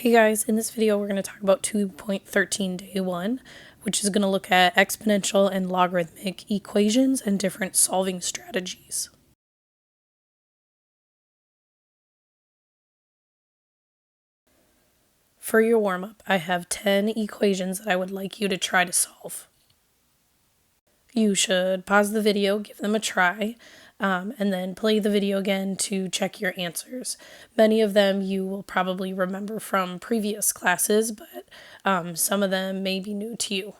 Hey guys, in this video we're going to talk about 2.13 day 1, which is going to look at exponential and logarithmic equations and different solving strategies. For your warm-up, I have 10 equations that I would like you to try to solve. You should pause the video, give them a try, and then play the video again to check your answers. Many of them you will probably remember from previous classes, but some of them may be new to you.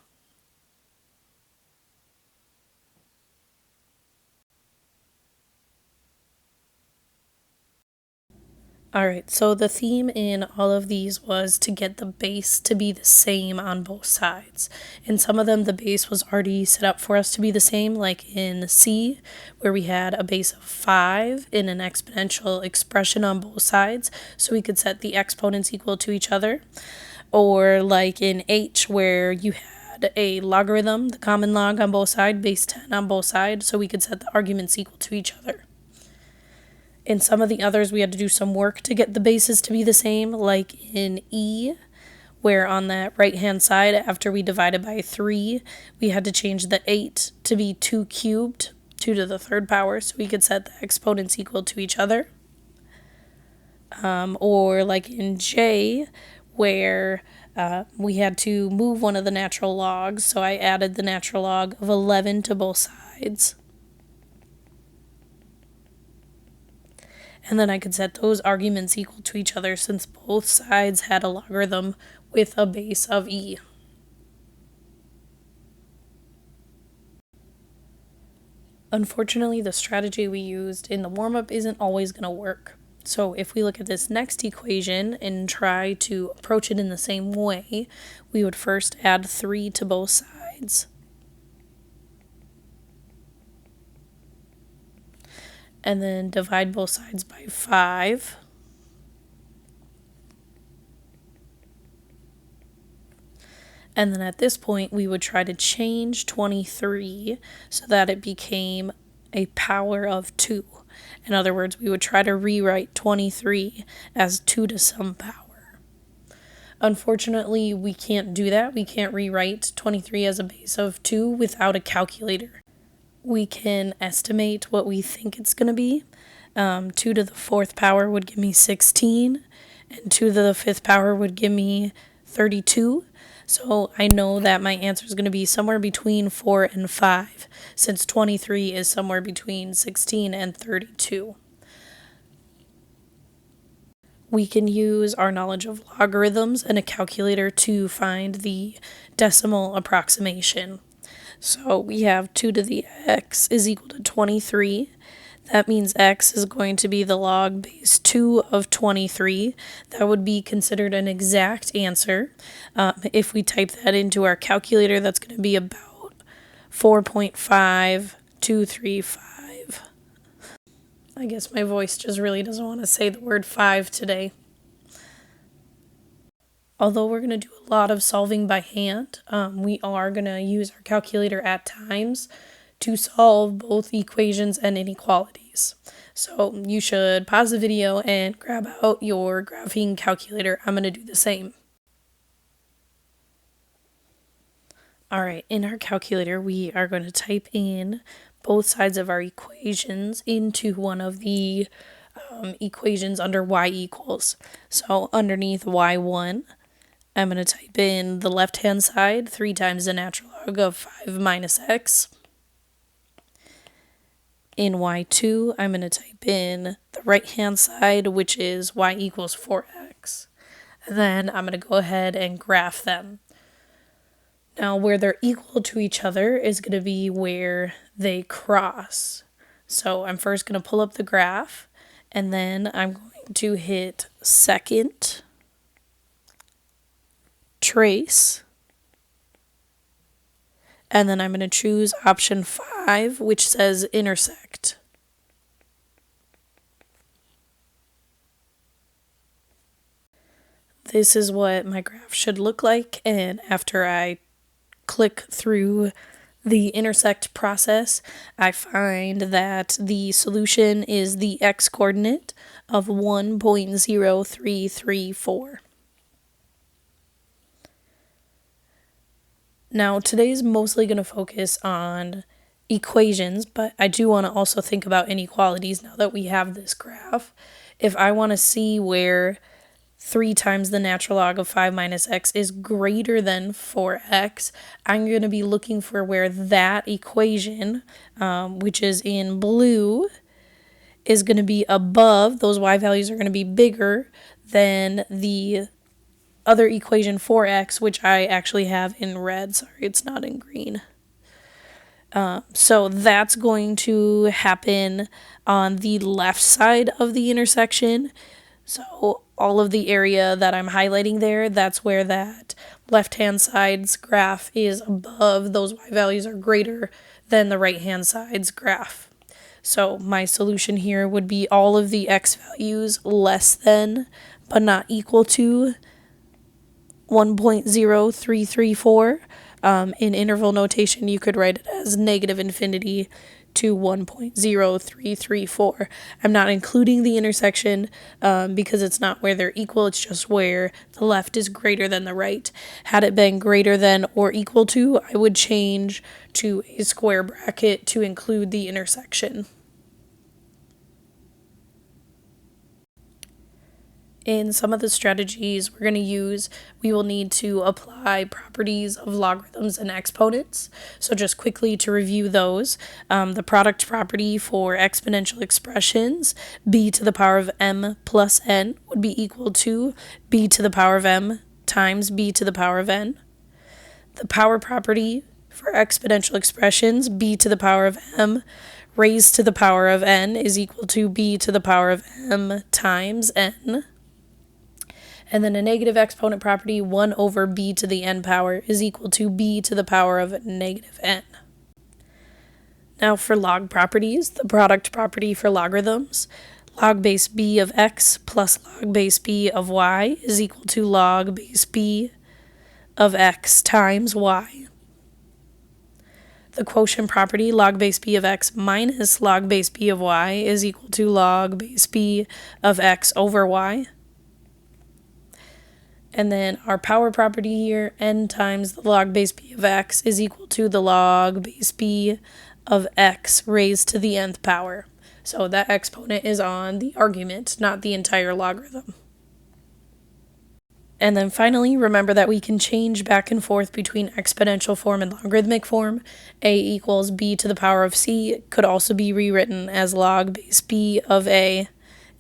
Alright, so the theme in all of these was to get the base to be the same on both sides. In some of them, the base was already set up for us to be the same, like in C, where we had a base of 5 in an exponential expression on both sides, so we could set the exponents equal to each other. Or like in H, where you had a logarithm, the common log on both sides, base 10 on both sides, so we could set the arguments equal to each other. In some of the others, we had to do some work to get the bases to be the same, like in E, where on that right-hand side, after we divided by 3, we had to change the 8 to be 2 cubed, 2 to the third power, so we could set the exponents equal to each other. Or like in J, where we had to move one of the natural logs, so I added the natural log of 11 to both sides. And then I could set those arguments equal to each other since both sides had a logarithm with a base of e. Unfortunately, the strategy we used in the warm-up isn't always going to work. So if we look at this next equation and try to approach it in the same way, we would first add 3 to both sides. And then divide both sides by 5. And then at this point, we would try to change 23 so that it became a power of 2. In other words, we would try to rewrite 23 as 2 to some power. Unfortunately, we can't do that. We can't rewrite 23 as a base of 2 without a calculator. We can estimate what we think it's going to be. 2 to the 4th power would give me 16, and 2 to the 5th power would give me 32. So I know that my answer is going to be somewhere between 4 and 5, since 23 is somewhere between 16 and 32. We can use our knowledge of logarithms and a calculator to find the decimal approximation. So we have 2 to the x is equal to 23. That means x is going to be the log base 2 of 23. That would be considered an exact answer. If we type that into our calculator, that's going to be about 4.5235. I guess my voice just really doesn't want to say the word 5 today. Although we're going to do a lot of solving by hand, we are going to use our calculator at times to solve both equations and inequalities. So you should pause the video and grab out your graphing calculator. I'm going to do the same. Alright, in our calculator, we are going to type in both sides of our equations into one of the equations under y equals. So underneath y1, I'm going to type in the left-hand side, 3 times the natural log of 5 minus x. In y2, I'm going to type in the right-hand side, which is y equals 4x. And then I'm going to go ahead and graph them. Now, where they're equal to each other is going to be where they cross. So I'm first going to pull up the graph, and then I'm going to hit second, trace, and then I'm going to choose option 5, which says intersect. This is what my graph should look like, and after I click through the intersect process, I find that the solution is the x coordinate of 1.0334. Now, today's mostly going to focus on equations, but I do want to also think about inequalities now that we have this graph. If I want to see where 3 times the natural log of 5 minus x is greater than 4x, I'm going to be looking for where that equation, which is in blue, is going to be above, those y values are going to be bigger than the other equation 4x, which I actually have in red. Sorry, it's not in green. So that's going to happen on the left side of the intersection. So all of the area that I'm highlighting there, that's where that left-hand side's graph is above. Those y values are greater than the right-hand side's graph. So my solution here would be all of the x values less than but not equal to 1.0334. In interval notation, you could write it as negative infinity to 1.0334. I'm not including the intersection because it's not where they're equal, it's just where the left is greater than the right. Had it been greater than or equal to, I would change to a square bracket to include the intersection. In some of the strategies we're going to use, we will need to apply properties of logarithms and exponents. So just quickly to review those, the product property for exponential expressions, b to the power of m plus n would be equal to b to the power of m times b to the power of n. The power property for exponential expressions, b to the power of m raised to the power of n is equal to b to the power of m times n. And then a negative exponent property, 1 over b to the n power is equal to b to the power of negative n. Now for log properties, the product property for logarithms, log base b of x plus log base b of y is equal to log base b of x times y. The quotient property, log base b of x minus log base b of y is equal to log base b of x over y. And then our power property here, n times the log base b of x is equal to the log base b of x raised to the nth power. So that exponent is on the argument, not the entire logarithm. And then finally, remember that we can change back and forth between exponential form and logarithmic form. A equals b to the power of c could also be rewritten as log base b of a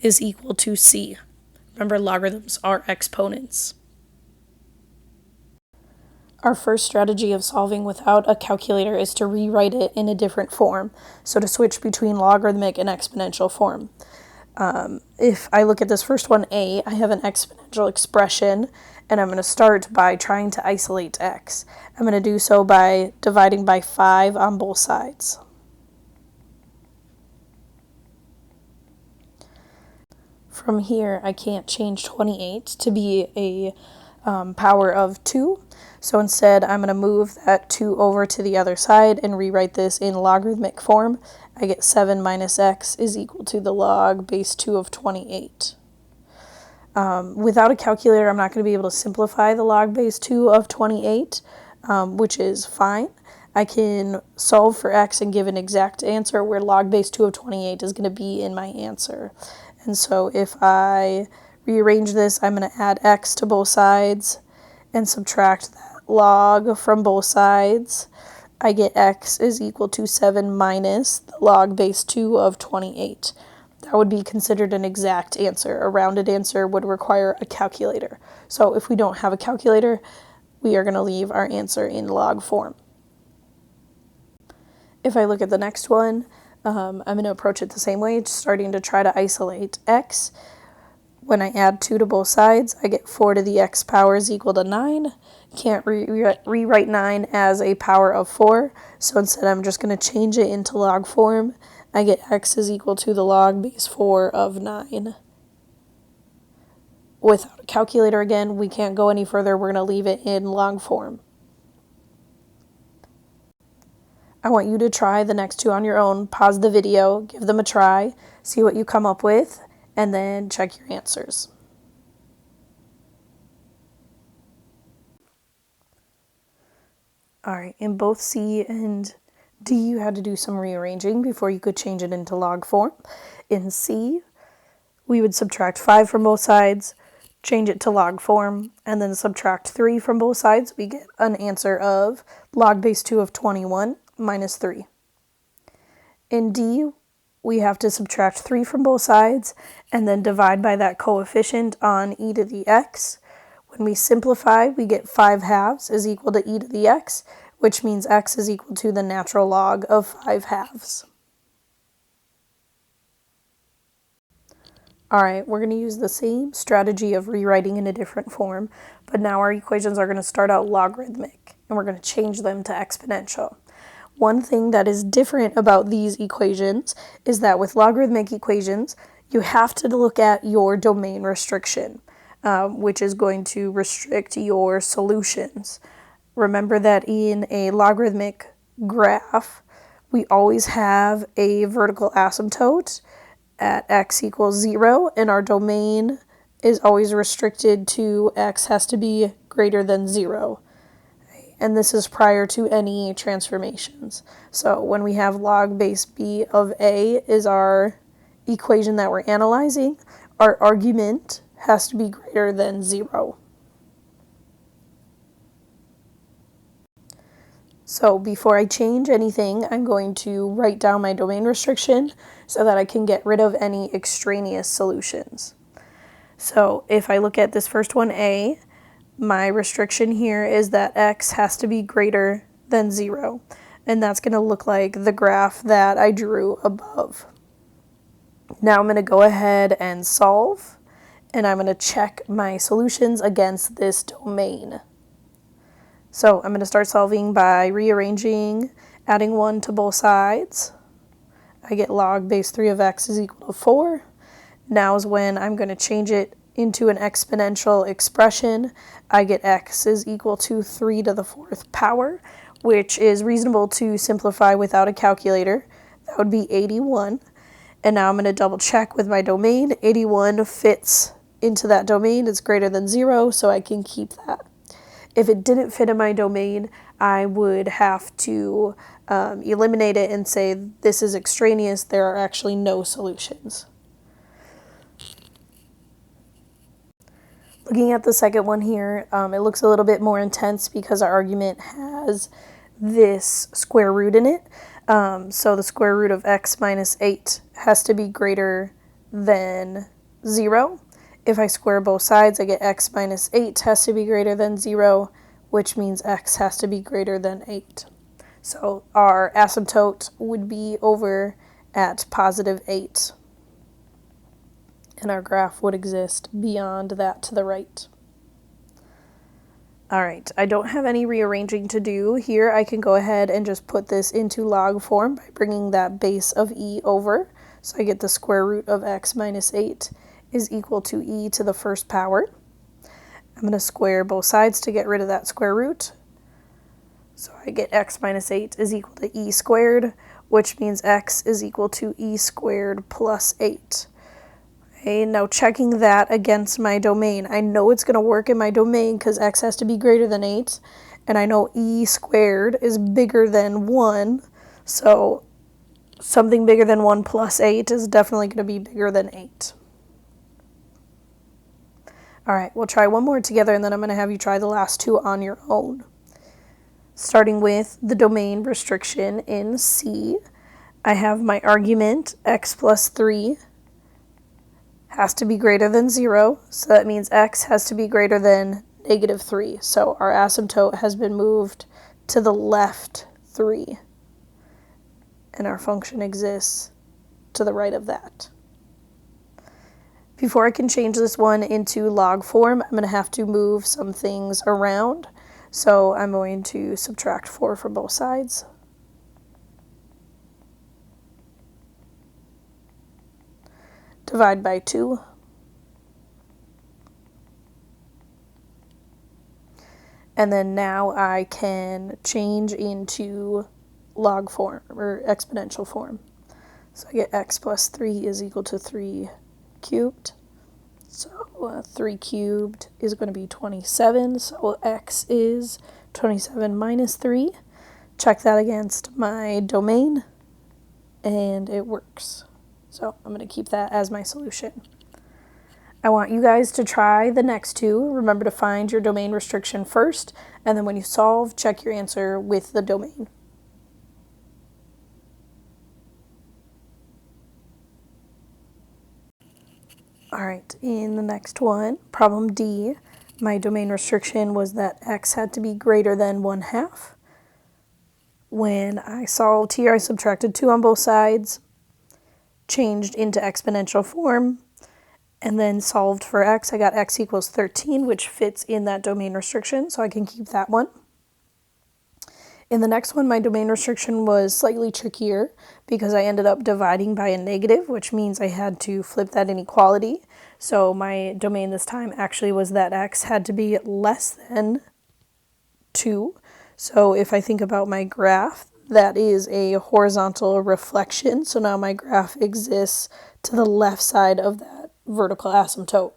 is equal to c. Remember, logarithms are exponents. Our first strategy of solving without a calculator is to rewrite it in a different form. So to switch between logarithmic and exponential form. If I look at this first one, a, I have an exponential expression, and I'm going to start by trying to isolate x. I'm going to do so by dividing by 5 on both sides. From here, I can't change 28 to be a power of 2. So instead, I'm going to move that 2 over to the other side and rewrite this in logarithmic form. I get 7 minus x is equal to the log base 2 of 28. Without a calculator, I'm not going to be able to simplify the log base 2 of 28, which is fine. I can solve for x and give an exact answer where log base 2 of 28 is going to be in my answer. And so if I rearrange this, I'm going to add x to both sides and subtract that log from both sides. I get x is equal to 7 minus the log base 2 of 28. That would be considered an exact answer. A rounded answer would require a calculator. So if we don't have a calculator, we are going to leave our answer in log form. If I look at the next one, I'm going to approach it the same way, starting to try to isolate x. When I add 2 to both sides, I get 4 to the x power is equal to 9. Can't rewrite 9 as a power of 4, so instead I'm just going to change it into log form. I get x is equal to the log base 4 of 9. Without a calculator again, we can't go any further. We're going to leave it in log form. I want you to try the next two on your own. Pause the video, give them a try, see what you come up with, and then check your answers. All right, in both C and D, you had to do some rearranging before you could change it into log form. In C, we would subtract 5 from both sides, change it to log form, and then subtract 3 from both sides. We get an answer of log base 2 of 21 minus 3. In D, we have to subtract 3 from both sides and then divide by that coefficient on e to the x. When we simplify, we get 5 halves is equal to e to the x, which means x is equal to the natural log of 5 halves. All right, we're going to use the same strategy of rewriting in a different form, but now our equations are going to start out logarithmic, and we're going to change them to exponential. One thing that is different about these equations is that with logarithmic equations, you have to look at your domain restriction, which is going to restrict your solutions. Remember that in a logarithmic graph, we always have a vertical asymptote at x equals 0, and our domain is always restricted to x has to be greater than 0. And this is prior to any transformations. So when we have log base b of a is our equation that we're analyzing, our argument has to be greater than 0. So before I change anything, I'm going to write down my domain restriction so that I can get rid of any extraneous solutions. So if I look at this first one, A, my restriction here is that x has to be greater than 0. And that's going to look like the graph that I drew above. Now I'm going to go ahead and solve, and I'm going to check my solutions against this domain. So I'm going to start solving by rearranging, adding 1 to both sides. I get log base 3 of x is equal to 4. Now is when I'm going to change it into an exponential expression. I get x is equal to 3 to the 4th power, which is reasonable to simplify without a calculator. That would be 81. And now I'm going to double check with my domain. 81 fits into that domain. It's greater than 0, so I can keep that. If it didn't fit in my domain, I would have to eliminate it and say this is extraneous. There are actually no solutions. Looking at the second one here, it looks a little bit more intense because our argument has this square root in it. So the square root of x minus 8 has to be greater than 0. If I square both sides, I get x minus 8 has to be greater than 0, which means x has to be greater than 8. So our asymptote would be over at positive 8. And our graph would exist beyond that to the right. All right, I don't have any rearranging to do here. I can go ahead and just put this into log form by bringing that base of e over. So I get the square root of x minus 8 is equal to e to the 1st power. I'm going to square both sides to get rid of that square root. So I get x minus 8 is equal to e squared, which means x is equal to e squared plus 8. Okay, now checking that against my domain. I know it's going to work in my domain because x has to be greater than 8. And I know e squared is bigger than 1. So something bigger than 1 plus 8 is definitely going to be bigger than 8. All right, we'll try one more together, and then I'm going to have you try the last two on your own. Starting with the domain restriction in C, I have my argument, x plus 3, has to be greater than 0, so that means x has to be greater than negative 3. So our asymptote has been moved to the left 3, and our function exists to the right of that. Before I can change this one into log form, I'm going to have to move some things around. So I'm going to subtract 4 from both sides. Divide by 2. And then now I can change into log form, or exponential form. So I get x plus 3 is equal to 3 cubed. So So 3 cubed is going to be 27. So x is 27 minus 3. Check that against my domain, and it works. So I'm going to keep that as my solution. I want you guys to try the next two. Remember to find your domain restriction first, and then when you solve, check your answer with the domain. All right, in the next one, problem D, my domain restriction was that x had to be greater than 1/2. When I solved here, I subtracted 2 on both sides, changed into exponential form, and then solved for x. I got x equals 13, which fits in that domain restriction, so I can keep that one. In the next one, my domain restriction was slightly trickier because I ended up dividing by a negative, which means I had to flip that inequality. So my domain this time actually was that x had to be less than 2. So if I think about my graph, that is a horizontal reflection. So now my graph exists to the left side of that vertical asymptote.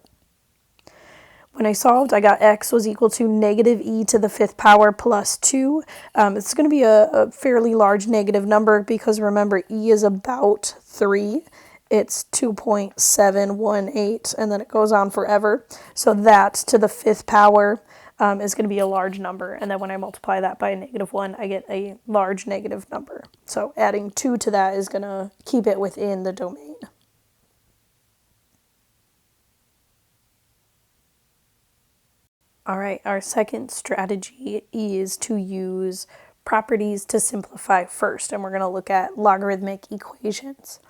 When I solved, I got x was equal to negative e to the 5th power plus 2. It's going to be a fairly large negative number because remember, e is about 3. It's 2.718, and then it goes on forever. So that to the 5th power is going to be a large number. And then when I multiply that by a -1, I get a large negative number. So adding 2 to that is going to keep it within the domain. All right, our second strategy is to use properties to simplify first, and we're going to look at logarithmic equations.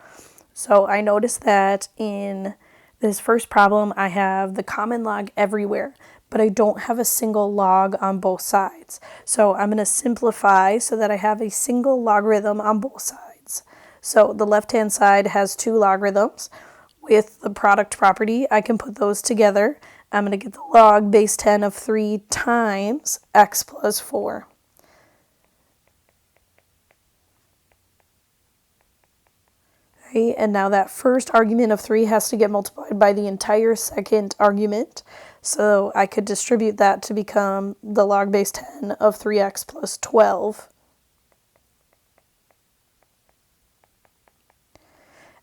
So I noticed that in this first problem, I have the common log everywhere, but I don't have a single log on both sides. So I'm going to simplify so that I have a single logarithm on both sides. So the left-hand side has 2 logarithms. With the product property, I can put those together. I'm going to get the log base 10 of 3 times x plus 4. Okay, and now that first argument of 3 has to get multiplied by the entire second argument. So I could distribute that to become the log base 10 of 3x plus 12.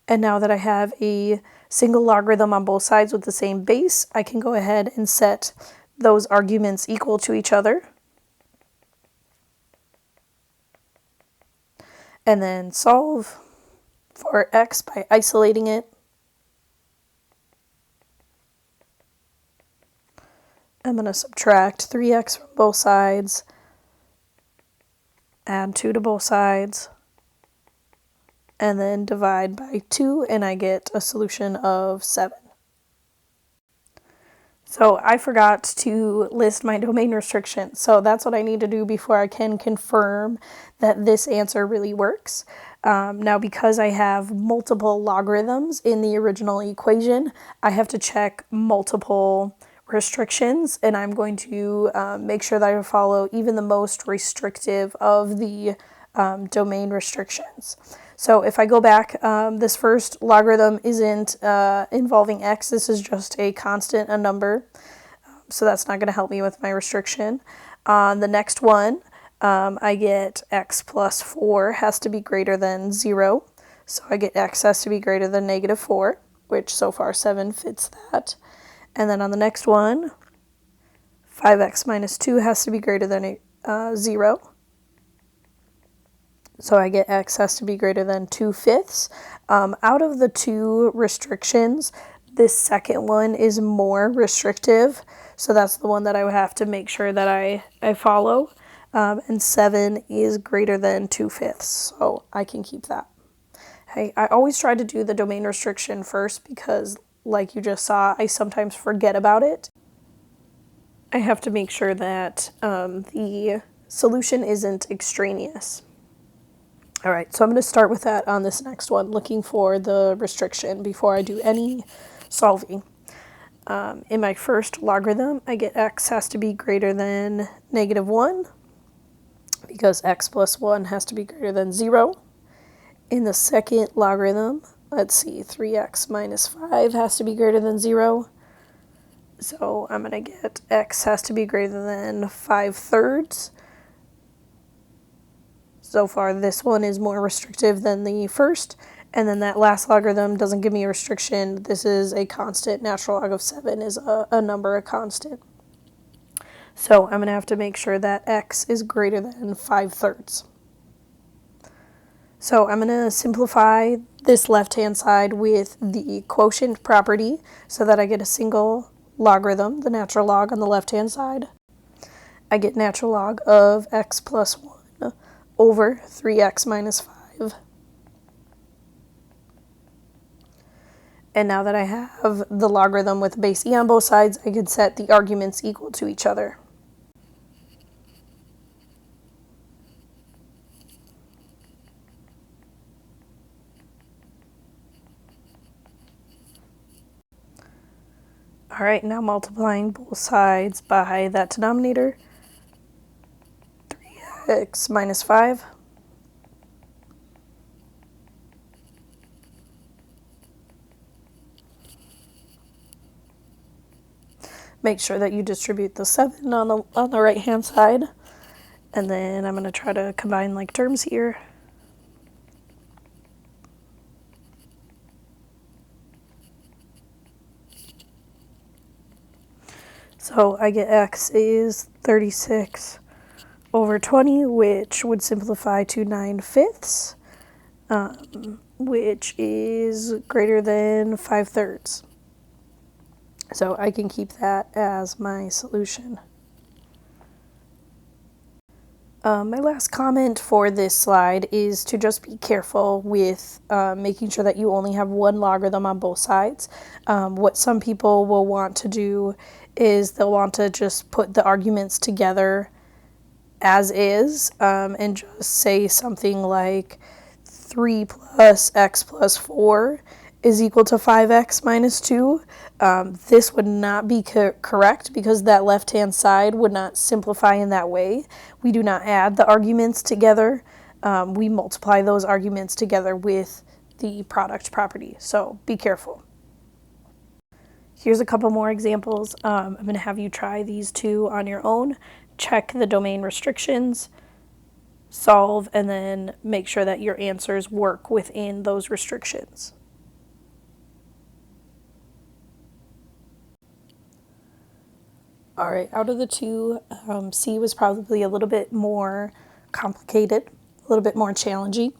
And now that I have a single logarithm on both sides with the same base, I can go ahead and set those arguments equal to each other. And then solve for x by isolating it. I'm going to subtract 3x from both sides, add 2 to both sides, and then divide by 2, and I get a solution of 7. So I forgot to list my domain restriction, so that's what I need to do before I can confirm that this answer really works. Now, because I have multiple logarithms in the original equation, I have to check multiple restrictions, and I'm going to make sure that I follow even the most restrictive of the domain restrictions. So if I go back, this first logarithm isn't involving x. This is just a constant, a number. So that's not going to help me with my restriction. On the next one, I get x plus 4 has to be greater than 0. So I get x has to be greater than -4, which so far 7 fits that. And then on the next one, 5x minus 2 has to be greater than 0. So I get x has to be greater than 2/5. Out of the 2 restrictions, this second one is more restrictive. So that's the one that I would have to make sure that I follow. And 7 is greater than 2/5. So I can keep that. Hey, I always try to do the domain restriction first because, like you just saw, I sometimes forget about it. I have to make sure that the solution isn't extraneous. All right, so I'm going to start with that on this next one, looking for the restriction before I do any solving. In my first logarithm, I get x has to be greater than -1 because x plus 1 has to be greater than 0. In the second logarithm, let's see, 3x minus 5 has to be greater than 0. So I'm going to get x has to be greater than 5/3. So far, this one is more restrictive than the first. And then that last logarithm doesn't give me a restriction. This is a constant. Natural log of 7 is a number, a constant. So I'm going to have to make sure that x is greater than 5/3. So I'm going to simplify this left-hand side with the quotient property so that I get a single logarithm, the natural log on the left-hand side. I get natural log of x plus 1 over 3x minus 5. And now that I have the logarithm with base e on both sides, I can set the arguments equal to each other. All right, now multiplying both sides by that denominator, 3x minus 5. Make sure that you distribute the 7 on the right-hand side. And then I'm going to try to combine like terms here. So I get x is 36 over 20, which would simplify to 9/5, which is greater than 5/3. So I can keep that as my solution. My last comment for this slide is to just be careful with making sure that you only have one logarithm on both sides. What some people will want to do is they'll want to just put the arguments together as is and just say something like 3 plus x plus 4 is equal to 5x minus 2. This would not be correct because that left-hand side would not simplify in that way. We do not add the arguments together. We multiply those arguments together with the product property. So be careful. Here's a couple more examples. I'm going to have you try these two on your own. Check the domain restrictions, solve, and then make sure that your answers work within those restrictions. All right, out of the two, C was probably a little bit more complicated, a little bit more challenging.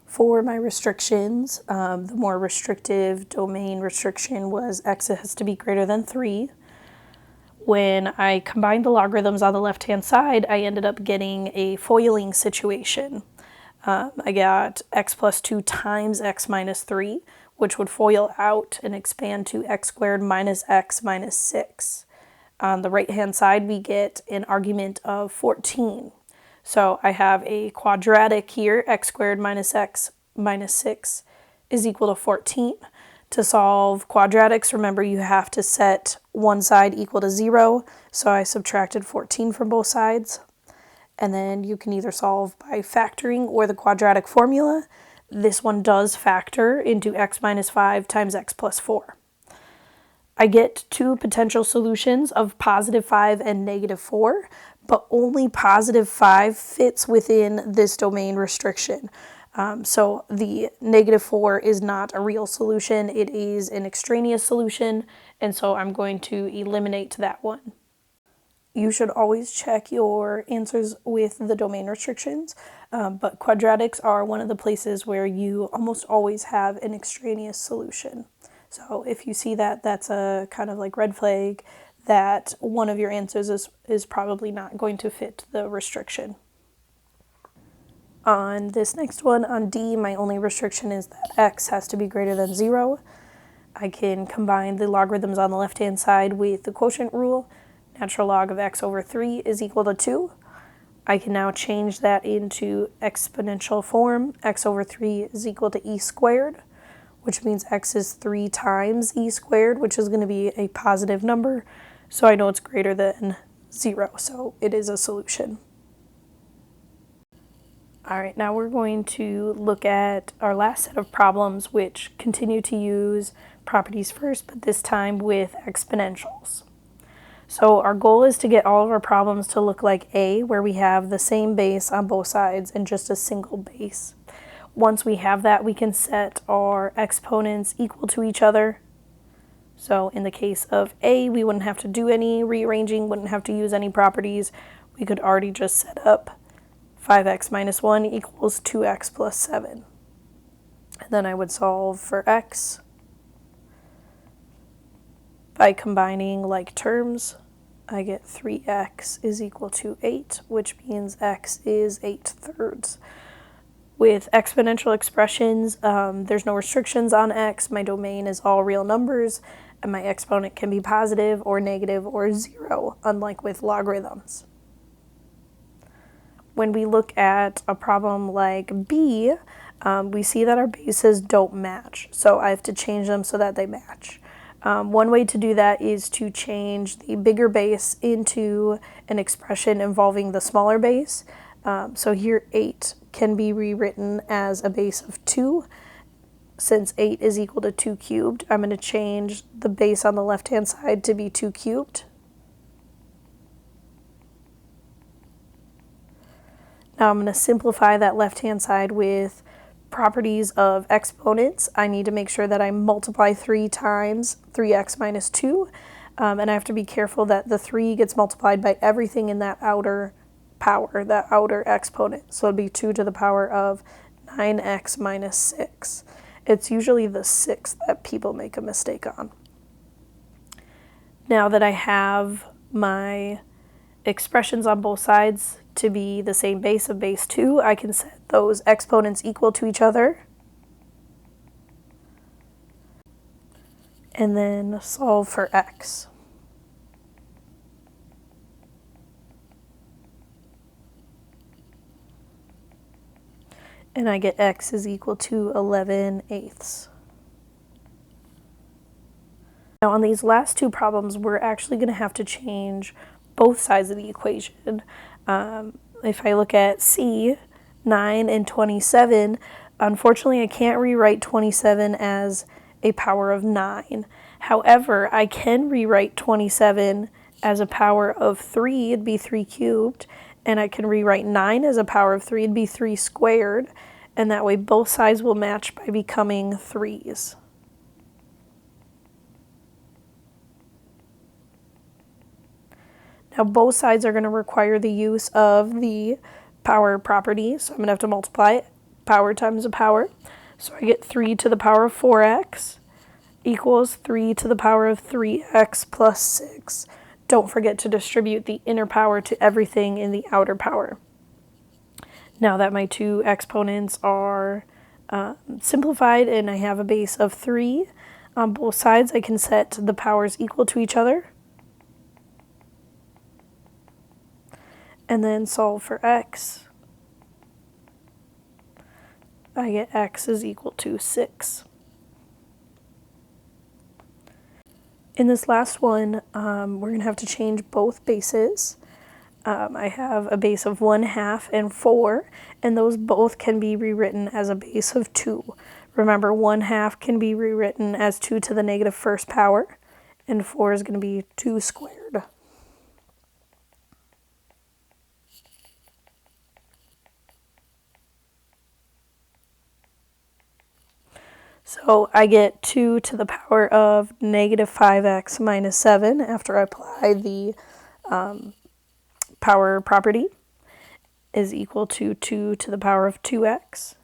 For my restrictions, the more restrictive domain restriction was x has to be greater than 3. When I combined the logarithms on the left-hand side, I ended up getting a foiling situation. I got x plus 2 times x minus 3, which would FOIL out and expand to x squared minus x minus 6. On the right-hand side, we get an argument of 14. So I have a quadratic here, x squared minus x minus 6 is equal to 14. To solve quadratics, remember you have to set one side equal to 0. So I subtracted 14 from both sides. And then you can either solve by factoring or the quadratic formula. This one does factor into x minus 5 times x plus 4. I get two potential solutions of positive 5 and negative 4, but only positive 5 fits within this domain restriction. So the negative 4 is not a real solution. It is an extraneous solution, and so I'm going to eliminate that one. You should always check your answers with the domain restrictions, but quadratics are one of the places where you almost always have an extraneous solution. So if you see that, that's a kind of like red flag that one of your answers is probably not going to fit the restriction. On this next one, on D, my only restriction is that x has to be greater than 0. I can combine the logarithms on the left-hand side with the quotient rule. Natural log of x over 3 is equal to 2. I can now change that into exponential form. X over 3 is equal to e squared, which means x is 3 times e squared, which is going to be a positive number. So I know it's greater than 0, so it is a solution. All right, now we're going to look at our last set of problems, which continue to use properties first, but this time with exponentials. So our goal is to get all of our problems to look like A, where we have the same base on both sides and just a single base. Once we have that, we can set our exponents equal to each other. So in the case of A, we wouldn't have to do any rearranging, wouldn't have to use any properties. We could already just set up 5x minus 1 equals 2x plus 7. And then I would solve for x by combining like terms. I get 3x is equal to 8, which means x is 8/3. With exponential expressions, there's no restrictions on x. My domain is all real numbers, and my exponent can be positive or negative or 0, unlike with logarithms. When we look at a problem like B, we see that our bases don't match, so I have to change them so that they match. One way to do that is to change the bigger base into an expression involving the smaller base. So here 8 can be rewritten as a base of 2. Since 8 is equal to 2 cubed, I'm going to change the base on the left-hand side to be 2 cubed. Now I'm going to simplify that left-hand side with properties of exponents. I need to make sure that I multiply 3 times 3x minus 2, and I have to be careful that the 3 gets multiplied by everything in that outer power, that outer exponent. So it'll be 2 to the power of 9x minus 6. It's usually the 6 that people make a mistake on. Now that I have my expressions on both sides to be the same base of base 2, I can set those exponents equal to each other and then solve for x. And I get x is equal to 11/8. Now on these last two problems, we're actually going to have to change both sides of the equation. If I look at C, 9 and 27, unfortunately I can't rewrite 27 as a power of 9. However, I can rewrite 27 as a power of 3, it'd be 3 cubed, and I can rewrite 9 as a power of 3, it'd be 3 squared, and that way both sides will match by becoming 3's. Now both sides are going to require the use of the power property, so I'm going to have to multiply it, power times a power. So I get 3 to the power of 4x equals 3 to the power of 3x plus 6. Don't forget to distribute the inner power to everything in the outer power. Now that my two exponents are simplified and I have a base of 3 on both sides, I can set the powers equal to each other and then solve for x. I get x is equal to 6. In this last one, we're going to have to change both bases. I have a base of 1/2 and 4, and those both can be rewritten as a base of 2. Remember, 1/2 can be rewritten as 2 to the negative first power, and 4 is going to be 2 squared. So I get 2 to the power of negative 5x minus 7 after I apply the power property is equal to 2 to the power of 2x.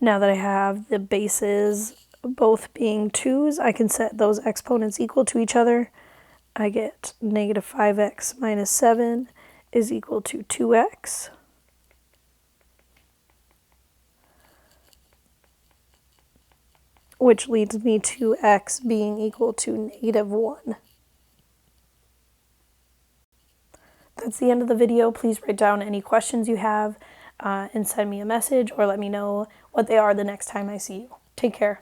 Now that I have the bases both being 2's, I can set those exponents equal to each other. I get negative 5x minus 7 is equal to 2x. Which leads me to x being equal to -1. That's the end of the video. Please write down any questions you have and send me a message or let me know what they are the next time I see you. Take care.